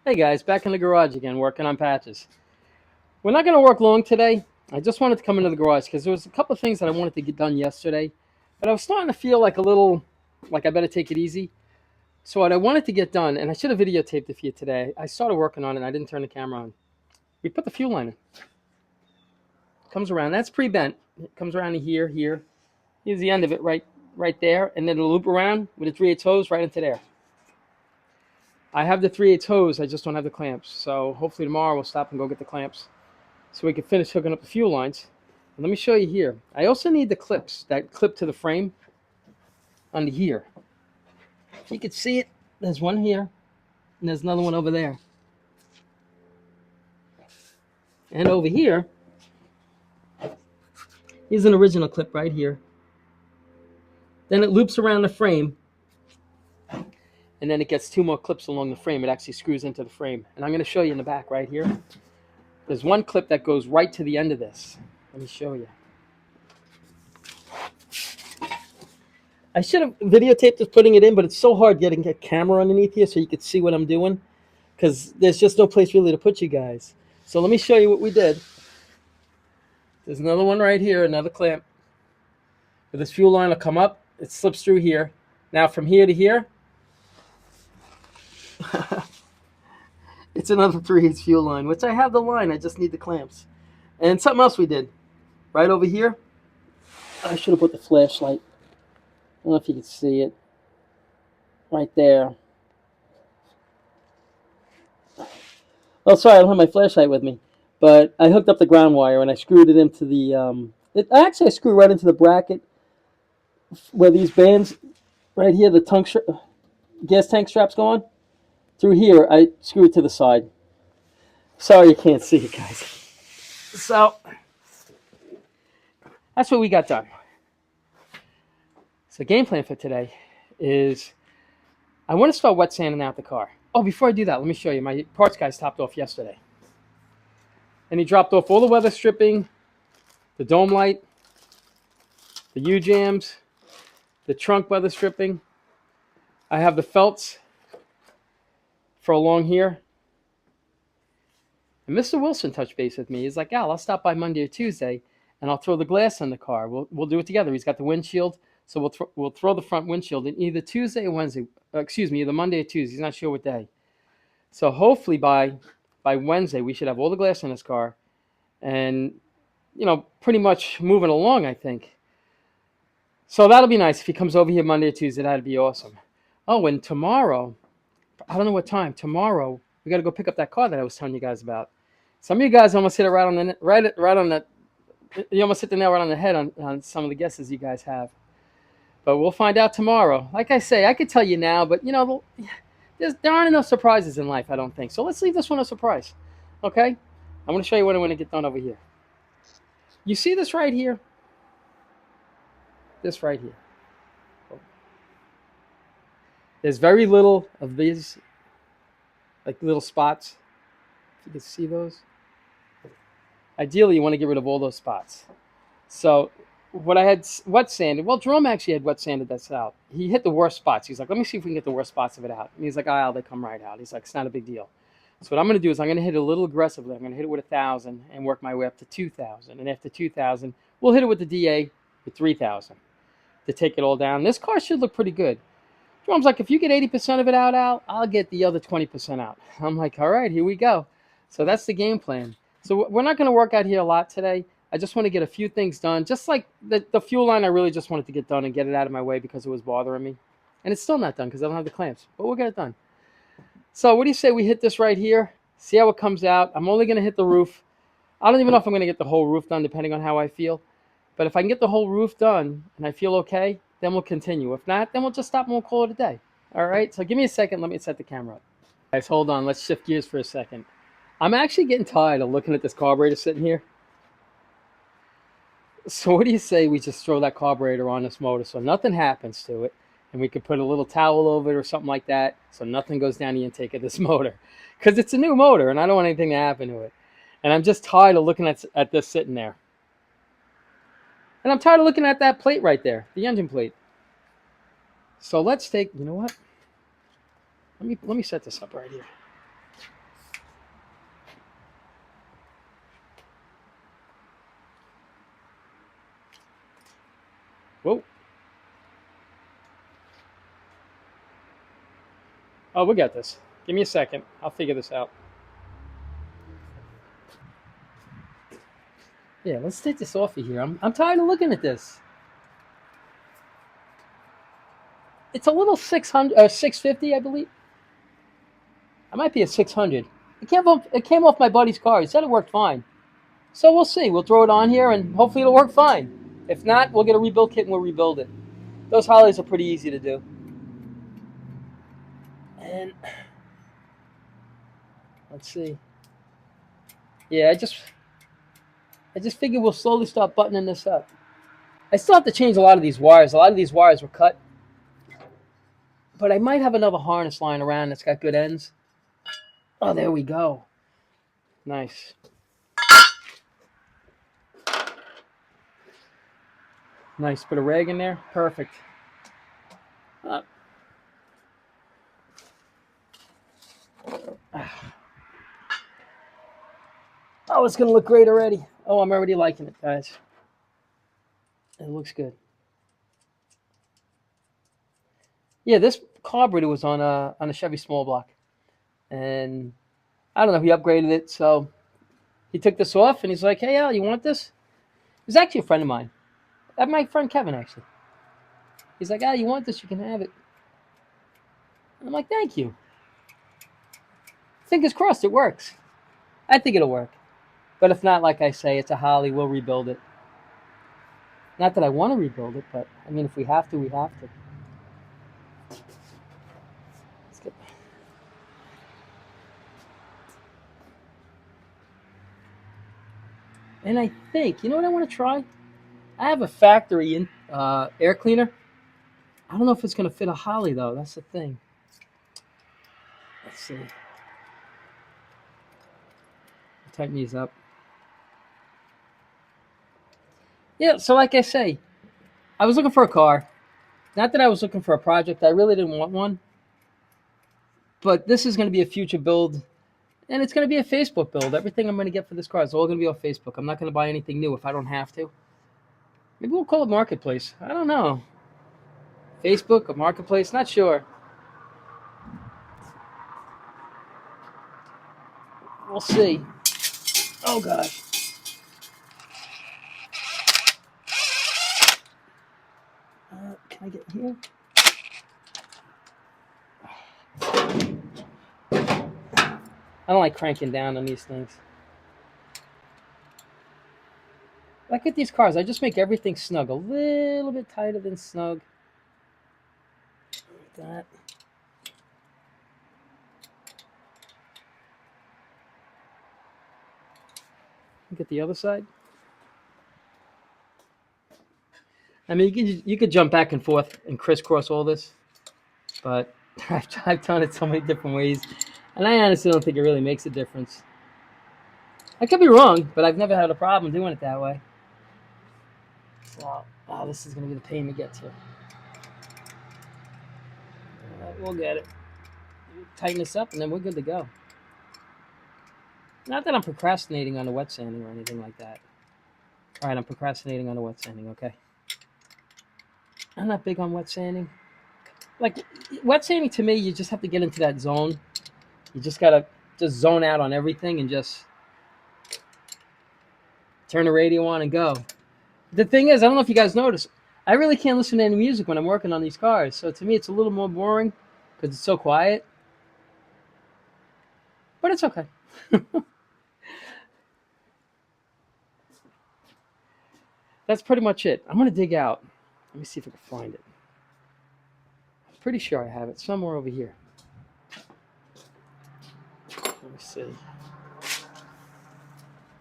Hey guys, back in the garage again, working on patches. We're not going to work long today. I just wanted to come into the garage because there was a couple of things that I wanted to get done yesterday, but I was starting to feel like a little, like I better take it easy. So what I wanted to get done, and I should have videotaped it for you today. I started working on it, and I didn't turn the camera on. We put the fuel line in. It comes around. That's pre-bent. It comes around to here, here. Here's the end of it, right there, and then it'll loop around with a 3/8 hose right into there. I have the 3/8 hose. I just don't have the clamps. So hopefully tomorrow we'll stop and go get the clamps, so we can finish hooking up the fuel lines. And let me show you here. I also need the clips that clip to the frame under here. If you can see it, there's one here, and there's another one over there. And over here, here's an original clip right here. Then it loops around the frame, and then it gets two more clips along the frame. It actually screws into the frame. And I'm going to show you in the back right here. There's one clip that goes right to the end of this. Let me show you. I should have videotaped just putting it in, but it's so hard getting a camera underneath here so you could see what I'm doing, because there's just no place really to put you guys. So let me show you what we did. There's another one right here, another clamp. But this fuel line will come up, it slips through here. Now from here to here, it's another 3/8 fuel line, which I have the line, I just need the clamps. And something else we did, right over here, I should have put the flashlight. I don't know if you can see it. Right there. Oh, sorry, I don't have my flashlight with me. But I hooked up the ground wire and I screwed it into the, I screwed right into the bracket where these bands, right here, the gas tank straps go on. Through here, I screwed to the side. Sorry you can't see it, guys. So, that's what we got done. So game plan for today is I want to start wet sanding out the car. Oh, before I do that, let me show you. My parts guy stopped off yesterday. And he dropped off all the weather stripping, the dome light, the U-jams, the trunk weather stripping. I have the felts for along here. And Mr. Wilson touched base with me. He's like, Al, I'll stop by Monday or Tuesday, and I'll throw the glass in the car. We'll do it together. He's got the windshield, so we'll throw the front windshield in either Tuesday or Wednesday. Either Monday or Tuesday. He's not sure what day. So hopefully by Wednesday we should have all the glass in this car, and pretty much moving along, I think. So that'll be nice if he comes over here Monday or Tuesday. That'd be awesome. Oh, and tomorrow, I don't know what time. Tomorrow we got to go pick up that car that I was telling you guys about. Some of you guys almost hit it right on the right on that. You almost hit the nail right on the head on some of the guesses you guys have. But we'll find out tomorrow. Like I say, I could tell you now, but there aren't enough surprises in life, I don't think. So let's leave this one a surprise. Okay? I'm going to show you what I want to get done over here. You see this right here? This right here. There's very little of these, like little spots. If you can see those. Ideally, you want to get rid of all those spots. So what I had wet sanded, well, Jerome actually had wet sanded this out. He hit the worst spots. He's like, let me see if we can get the worst spots of it out. And he's like, they come right out. He's like, it's not a big deal. So what I'm going to do is I'm going to hit it a little aggressively. I'm going to hit it with 1,000 and work my way up to 2,000. And after 2,000, we'll hit it with the DA with 3,000 to take it all down. This car should look pretty good. Jerome's like, if you get 80% of it out, Al, I'll get the other 20% out. I'm like, all right, here we go. So that's the game plan. So we're not going to work out here a lot today. I just want to get a few things done. Just like the fuel line, I really just wanted to get done and get it out of my way because it was bothering me. And it's still not done because I don't have the clamps. But we'll get it done. So what do you say we hit this right here? See how it comes out. I'm only going to hit the roof. I don't even know if I'm going to get the whole roof done depending on how I feel. But if I can get the whole roof done and I feel okay, then we'll continue. If not, then we'll just stop and we'll call it a day. All right? So give me a second. Let me set the camera up. Guys, hold on. Let's shift gears for a second. I'm actually getting tired of looking at this carburetor sitting here. So what do you say we just throw that carburetor on this motor so nothing happens to it, and we could put a little towel over it or something like that so nothing goes down the intake of this motor, because it's a new motor and I don't want anything to happen to it. And I'm just tired of looking at this sitting there. And I'm tired of looking at that plate right there, the engine plate. So let's take, you know what? Let me set this up right here. Whoa. Oh, we got this. Give me a second. I'll figure this out. Yeah, let's take this off of here. I'm tired of looking at this. It's a little 600 or 650, I believe. I might be at 600. It came off my buddy's car. He said it worked fine. So we'll see. We'll throw it on here and hopefully it'll work fine. If not, we'll get a rebuild kit and we'll rebuild it. Those Holleys are pretty easy to do. And let's see. Yeah, I just figured we'll slowly start buttoning this up. I still have to change a lot of these wires. A lot of these wires were cut, but I might have another harness lying around that's got good ends. Oh, there we go. Nice. Nice. Put a rag in there. Perfect. Uh, oh, it's going to look great already. Oh, I'm already liking it, guys. It looks good. Yeah, this carburetor was on a Chevy small block. And I don't know, he upgraded it. So he took this off and he's like, hey, Al, you want this? It was actually a friend of mine. My friend Kevin, actually. He's like, Al, you want this? You can have it. And I'm like, thank you. Fingers crossed it works. I think it'll work. But if not, like I say, it's a Holley. We'll rebuild it. Not that I want to rebuild it, but I mean, if we have to, we have to. Let's get... And I think, you know what I want to try? I have a factory air cleaner. I don't know if it's going to fit a Holley, though. That's the thing. Let's see. Tighten these up. Yeah, so like I say, I was looking for a car. Not that I was looking for a project. I really didn't want one. But this is going to be a future build. And it's going to be a Facebook build. Everything I'm going to get for this car is all going to be on Facebook. I'm not going to buy anything new if I don't have to. Maybe we'll call it Marketplace. I don't know. Facebook or Marketplace? Not sure. We'll see. Oh, gosh. Can I get here? I don't like cranking down on these things. Like with these cars, I just make everything snug. A little bit tighter than snug. Like that. Get the other side. I mean, you could jump back and forth and crisscross all this, but I've done it so many different ways, and I honestly don't think it really makes a difference. I could be wrong, but I've never had a problem doing it that way. So, oh, this is going to be the pain to get to. We'll get it. Tighten this up, and then we're good to go. Not that I'm procrastinating on the wet sanding or anything like that. All right, I'm procrastinating on the wet sanding, okay? I'm not big on wet sanding. Like, wet sanding to me, you just have to get into that zone. You just got to just zone out on everything and just turn the radio on and go. The thing is, I don't know if you guys notice, I really can't listen to any music when I'm working on these cars. So to me, it's a little more boring because it's so quiet. But it's okay. That's pretty much it. I'm going to dig out. Let me see if I can find it. I'm pretty sure I have it somewhere over here. Let me see.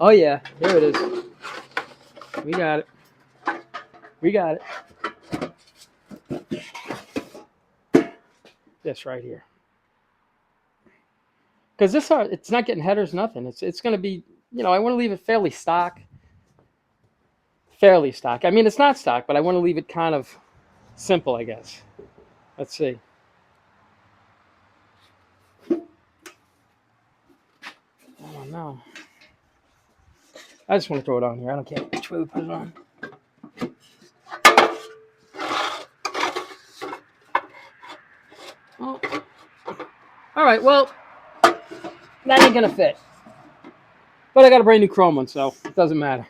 Oh, yeah. Here it is. We got it. We got it. This right here. Because this it's not getting headers, nothing. It's going to be, I want to leave it fairly stock. Fairly stock. I mean, it's not stock, but I want to leave it kind of simple, I guess. Let's see. Oh, no. I just want to throw it on here. I don't care which way we put it on. All right, well, that ain't gonna fit. But I got a brand new chrome one, so it doesn't matter.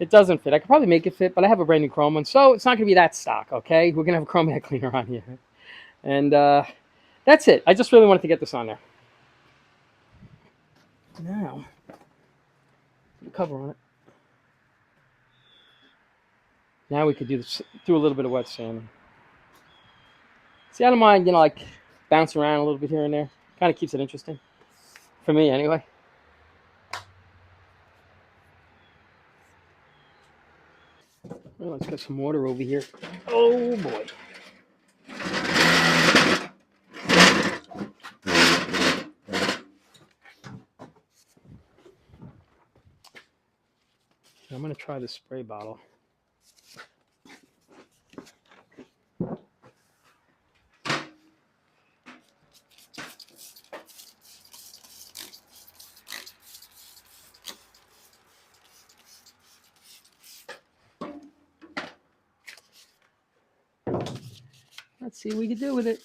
It doesn't fit. I could probably make it fit, but I have a brand new chrome one, so it's not gonna be that stock. Okay, we're gonna have a chrome head cleaner on here, and that's it. I just really wanted to get this on there. Now, put the cover on it. Now we could do a little bit of wet sanding. See, I don't mind, like bounce around a little bit here and there. Kind of keeps it interesting for me, anyway. Well, let's get some water over here. Oh boy. I'm gonna try the spray bottle. Let's see what we can do with it.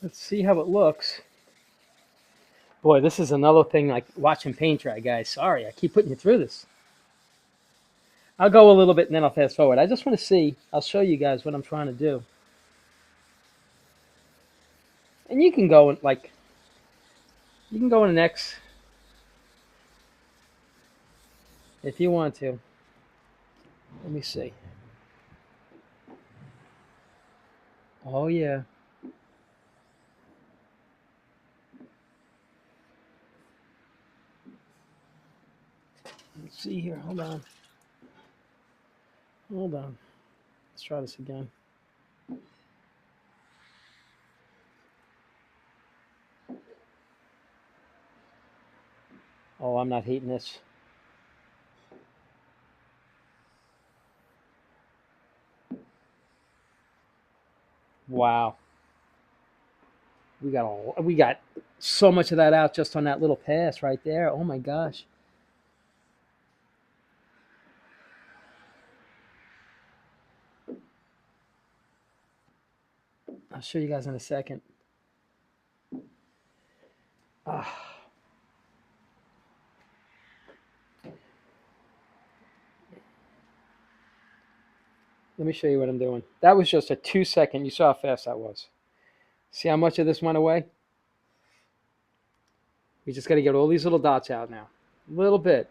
Let's see how it looks. Boy, this is another thing like watching paint dry, guys. Sorry, I keep putting you through this. I'll go a little bit and then I'll fast forward. I just want to see. I'll show you guys what I'm trying to do. And you can go like, you can go in an X if you want to. Let me see. Oh yeah. Let's see here. Hold on. Hold on. Let's try this again. Oh, I'm not hating this. Wow. We got so much of that out just on that little pass right there. Oh my gosh. I'll show you guys in a second. Ah. Let me show you what I'm doing. That was just a 2-second. You saw how fast that was. See how much of this went away? We just got to get all these little dots out now. A little bit.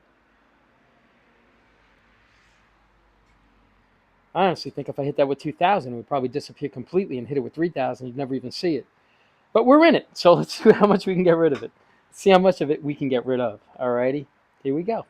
I honestly think if I hit that with 2,000, it would probably disappear completely, and hit it with 3,000, you'd never even see it. But we're in it, so let's see how much we can get rid of it. See how much of it we can get rid of. Alrighty, here we go.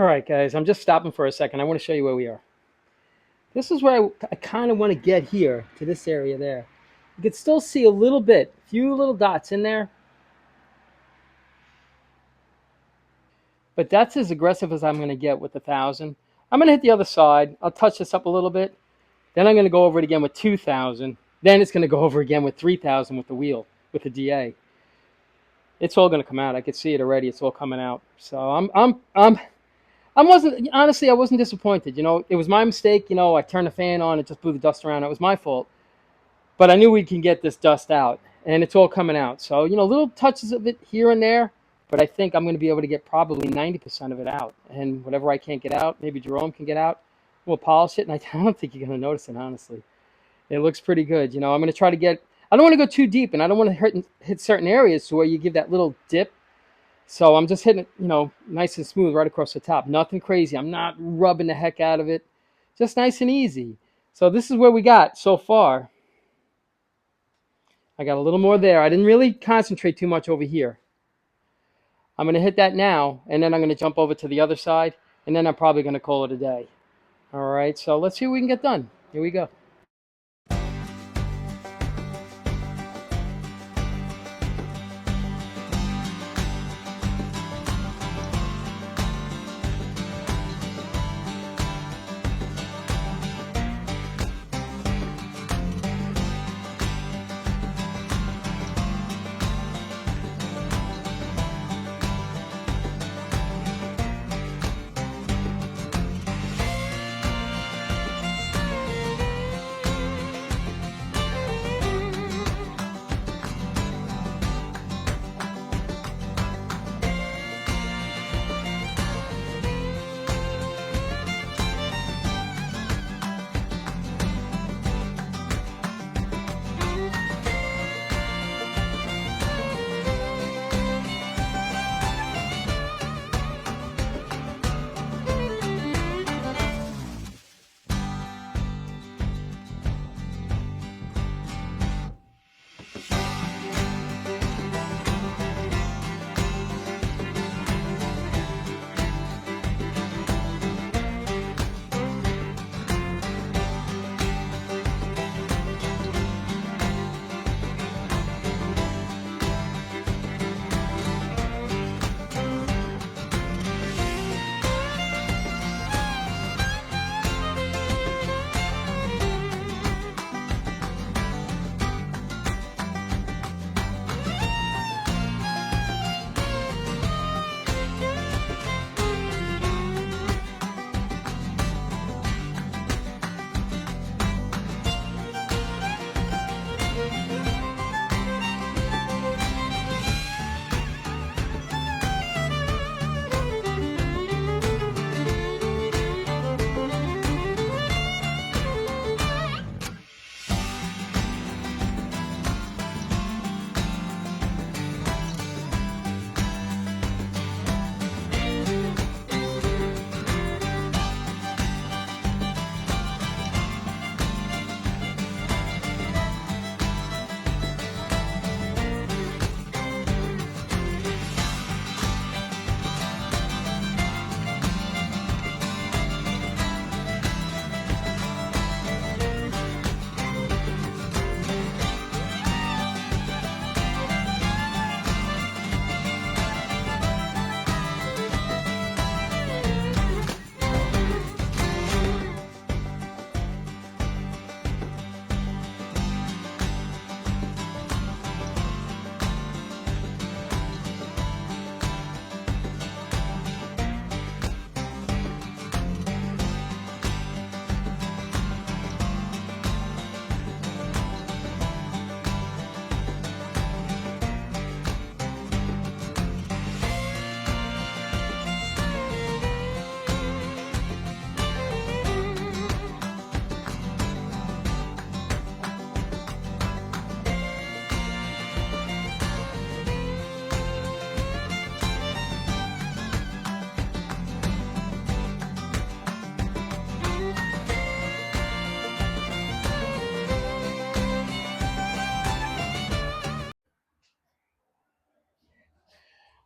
right, guys, I'm just stopping for a second. I want to show you where we are. This is where I kind of want to get here to this area there. You can still see a little bit, a few little dots in there, but that's as aggressive as I'm going to get with 1,000. I'm going to hit the other side. I'll touch this up a little bit. Then I'm going to go over it again with 2,000. Then it's going to go over again with 3,000 with the wheel, with the DA. It's all going to come out. I can see it already. It's all coming out. So I wasn't, honestly, I wasn't disappointed. You know, it was my mistake. You know, I turned the fan on. It just blew the dust around. It was my fault. But I knew we can get this dust out, and it's all coming out. So, you know, little touches of it here and there, but I think I'm going to be able to get probably 90% of it out. And whatever I can't get out, maybe Jerome can get out, we'll polish it, and I don't think you're going to notice it, honestly. It looks pretty good. You know, I'm going to try to get, I don't want to go too deep, and I don't want to hit certain areas to where you give that little dip. So I'm just hitting it, you know, nice and smooth right across the top. Nothing crazy. I'm not rubbing the heck out of it. Just nice and easy. So this is where we got so far. I got a little more there. I didn't really concentrate too much over here. I'm going to hit that now, and then I'm going to jump over to the other side, and then I'm probably going to call it a day. All right, so let's see what we can get done. Here we go.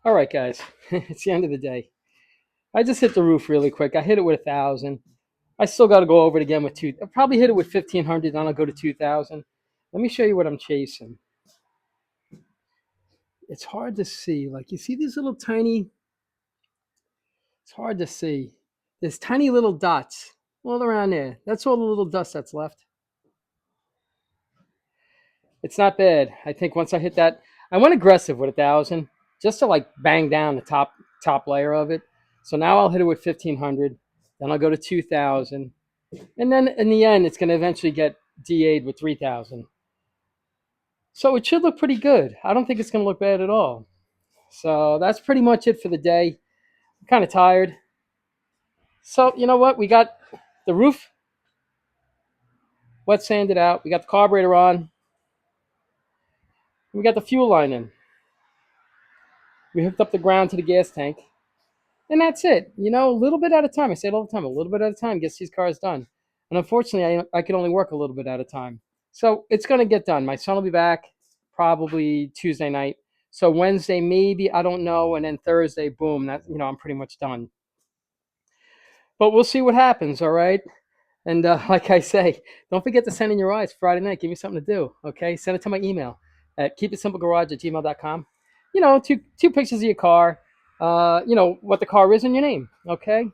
All right, guys, it's the end of the day. I just hit the roof really quick. I hit it with 1,000. I still got to go over it again with two. I'll probably hit it with 1,500. Then I'll go to 2,000. Let me show you what I'm chasing. It's hard to see. Like you see these little tiny. It's hard to see. There's tiny little dots all around there. That's all the little dust that's left. It's not bad. I think once I hit that, I went aggressive with 1,000 just to like bang down the top layer of it. So now I'll hit it with 1,500. Then I'll go to 2,000, and then in the end, it's going to eventually get DA'd with 3,000. So it should look pretty good. I don't think it's going to look bad at all. So that's pretty much it for the day. I'm kind of tired. So you know what? We got the roof wet sanded out. We got the carburetor on. We got the fuel line in. We hooked up the ground to the gas tank. And that's it. You know, a little bit at a time. I say it all the time. A little bit at a time gets these cars done. And unfortunately, I can only work a little bit at a time. So it's going to get done. My son will be back probably Tuesday night. So Wednesday, maybe, I don't know. And then Thursday, boom, I'm pretty much done. But we'll see what happens, all right? And like I say, don't forget to send in your rides Friday night. Give me something to do, okay? Send it to my email at keepitsimplegarage@gmail.com. Two pictures of your car, what the car is and your name, okay?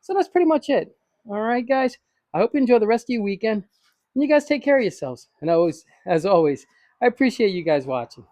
So that's pretty much it. All right, guys. I hope you enjoy the rest of your weekend. And you guys take care of yourselves. And as always, I appreciate you guys watching.